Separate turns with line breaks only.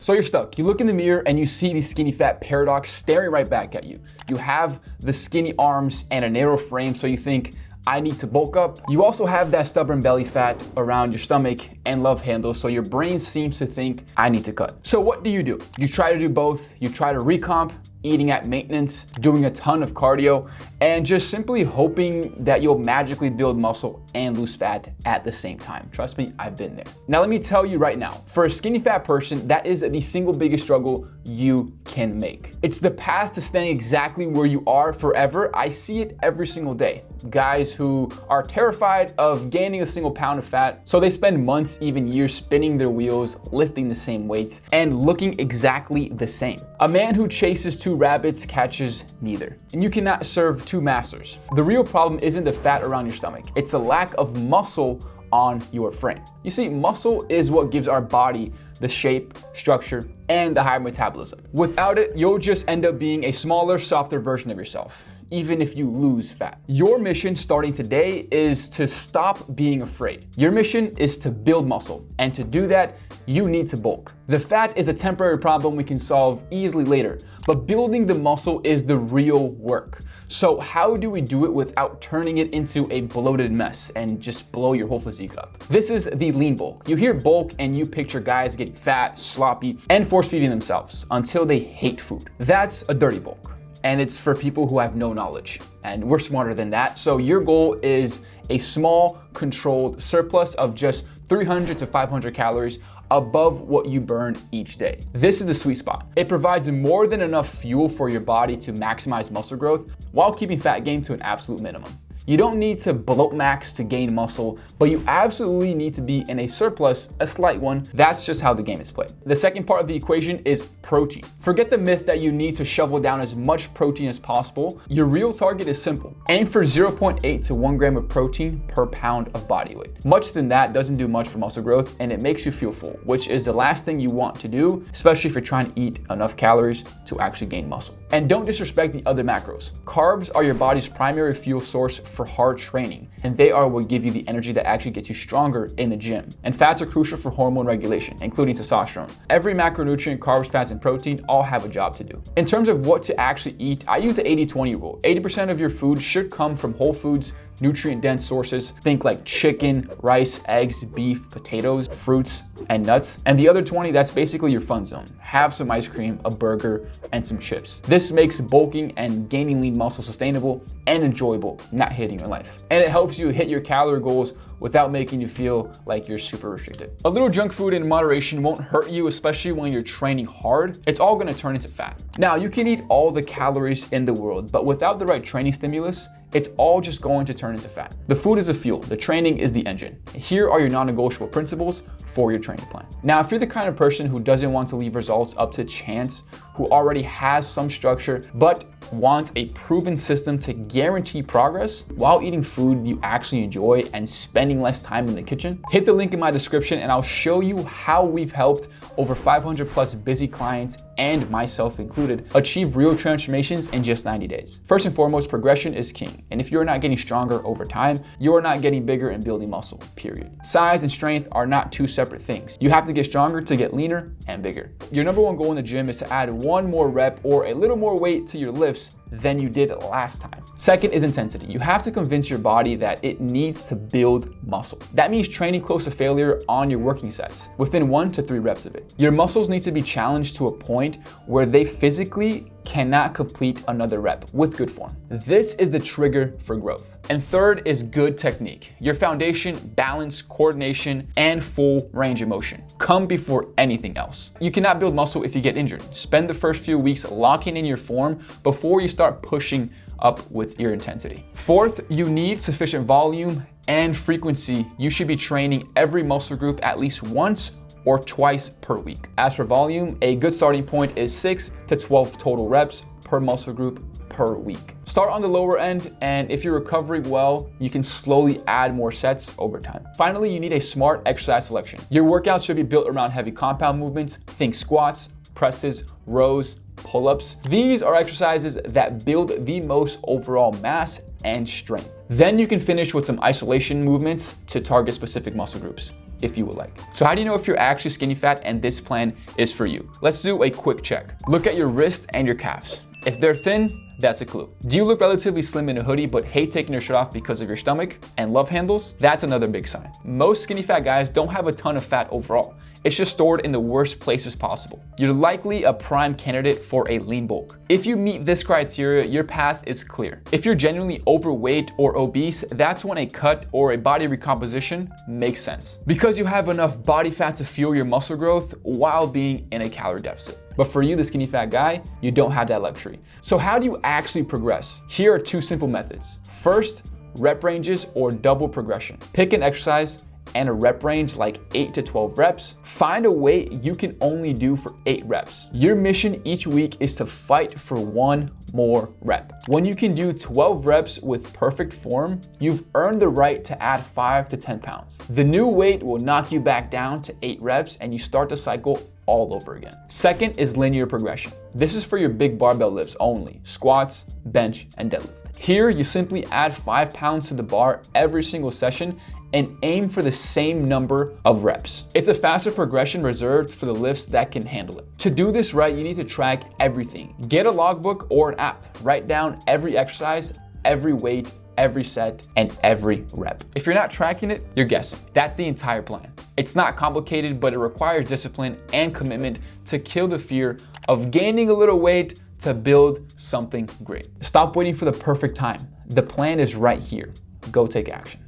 So you're stuck. You look in the mirror and you see the skinny fat paradox staring right back at you. You have the skinny arms and a narrow frame, so you think, I need to bulk up. You also have that stubborn belly fat around your stomach and love handles, so your brain seems to think, I need to cut. So what do? You try to do both. You try to recomp, eating at maintenance, doing a ton of cardio, and just simply hoping that you'll magically build muscle and lose fat at the same time. Trust me, I've been there. Now let me tell you right now, for a skinny fat person, that is the single biggest struggle you can make. It's the path to staying exactly where you are forever. I see it every single day. Guys who are terrified of gaining a single pound of fat, so they spend months, even years spinning their wheels, lifting the same weights, and looking exactly the same. A man who chases two rabbits catches neither. And you cannot serve two masters. The real problem isn't the fat around your stomach. It's the lack of muscle on your frame. You see, muscle is what gives our body the shape, structure, and the high metabolism. Without it, you'll just end up being a smaller, softer version of yourself, even if you lose fat. Your mission starting today is to stop being afraid. Your mission is to build muscle, and to do that, you need to bulk. The fat is a temporary problem we can solve easily later, but building the muscle is the real work. So how do we do it without turning it into a bloated mess and just blow your whole physique up? This is the lean bulk. You hear bulk and you picture guys getting fat, sloppy, and force feeding themselves until they hate food. That's a dirty bulk. And it's for people who have no knowledge. And we're smarter than that. So your goal is a small, controlled surplus of just 300 to 500 calories above what you burn each day. This is the sweet spot. It provides more than enough fuel for your body to maximize muscle growth while keeping fat gain to an absolute minimum. You don't need to bloat max to gain muscle, but you absolutely need to be in a surplus, a slight one. That's just how the game is played. The second part of the equation is protein. Forget the myth that you need to shovel down as much protein as possible. Your real target is simple. Aim for 0.8 to 1 gram of protein per pound of body weight. Much than that doesn't do much for muscle growth, and it makes you feel full, which is the last thing you want to do, especially if you're trying to eat enough calories to actually gain muscle. And don't disrespect the other macros. Carbs are your body's primary fuel source for hard training, and they are what give you the energy that actually gets you stronger in the gym. And fats are crucial for hormone regulation, including testosterone. Every macronutrient, carbs, fats, and protein all have a job to do. In terms of what to actually eat, I use the 80-20 rule. 80% of your food should come from whole foods, nutrient-dense sources. Think like chicken, rice, eggs, beef, potatoes, fruits, and nuts. And the other 20, that's basically your fun zone. Have some ice cream, a burger, and some chips. This makes bulking and gaining lean muscle sustainable and enjoyable, not hating your life. And it helps you hit your calorie goals without making you feel like you're super restricted. A little junk food in moderation won't hurt you, especially when you're training hard. It's all gonna turn into fat. Now, you can eat all the calories in the world, but without the right training stimulus, it's all just going to turn into fat. The food is the fuel, the training is the engine. Here are your non-negotiable principles for your training plan. Now, if you're the kind of person who doesn't want to leave results up to chance, who already has some structure, but wants a proven system to guarantee progress while eating food you actually enjoy and spending less time in the kitchen, hit the link in my description and I'll show you how we've helped over 500 plus busy clients, and myself included, achieve real transformations in just 90 days. First and foremost, progression is king. And if you're not getting stronger over time, you're not getting bigger and building muscle, period. Size and strength are not two separate things. You have to get stronger to get leaner and bigger. Your number one goal in the gym is to add one more rep or a little more weight to your lifts than you did last time. Second is intensity. You have to convince your body that it needs to build muscle. That means training close to failure on your working sets, within 1 to 3 reps of it. Your muscles need to be challenged to a point where they physically cannot complete another rep with good form. This is the trigger for growth. And third is good technique. Your foundation, balance, coordination, and full range of motion come before anything else. You cannot build muscle if you get injured. Spend the first few weeks locking in your form before you start pushing up with your intensity. Fourth, you need sufficient volume and frequency. You should be training every muscle group at least once or twice per week. As for volume, a good starting point is 6 to 12 total reps per muscle group per week. Start on the lower end, and if you're recovering well, you can slowly add more sets over time. Finally, you need a smart exercise selection. Your workout should be built around heavy compound movements. Think squats, presses, rows, pull-ups. These are exercises that build the most overall mass and strength. Then you can finish with some isolation movements to target specific muscle groups. if you would like. So how do you know if you're actually skinny fat and this plan is for you? Let's do a quick check. Look at your wrist and your calves. If they're thin, that's a clue. Do you look relatively slim in a hoodie but hate taking your shirt off because of your stomach and love handles? That's another big sign. Most skinny fat guys don't have a ton of fat overall. It's just stored in the worst places possible. You're likely a prime candidate for a lean bulk. If you meet this criteria, your path is clear. If you're genuinely overweight or obese, that's when a cut or a body recomposition makes sense, because you have enough body fat to fuel your muscle growth while being in a calorie deficit. But for you, the skinny fat guy, you don't have that luxury. So how do you actually progress? Here are 2 simple methods. First, rep ranges or double progression. Pick an exercise and a rep range like 8 to 12 reps. Find a weight you can only do for 8 reps. Your mission each week is to fight for 1 more rep. When you can do 12 reps with perfect form, you've earned the right to add 5 to 10 pounds. The new weight will knock you back down to 8 reps and you start the cycle all over again. Second is linear progression. This is for your big barbell lifts only: squats, bench, and deadlift. Here, you simply add 5 pounds to the bar every single session and aim for the same number of reps. It's a faster progression reserved for the lifts that can handle it. To do this right, you need to track everything. Get a logbook or an app. Write down every exercise, every weight, every set, and every rep. If you're not tracking it, you're guessing. That's the entire plan. It's not complicated, but it requires discipline and commitment to kill the fear of gaining a little weight to build something great. Stop waiting for the perfect time. The plan is right here. Go take action.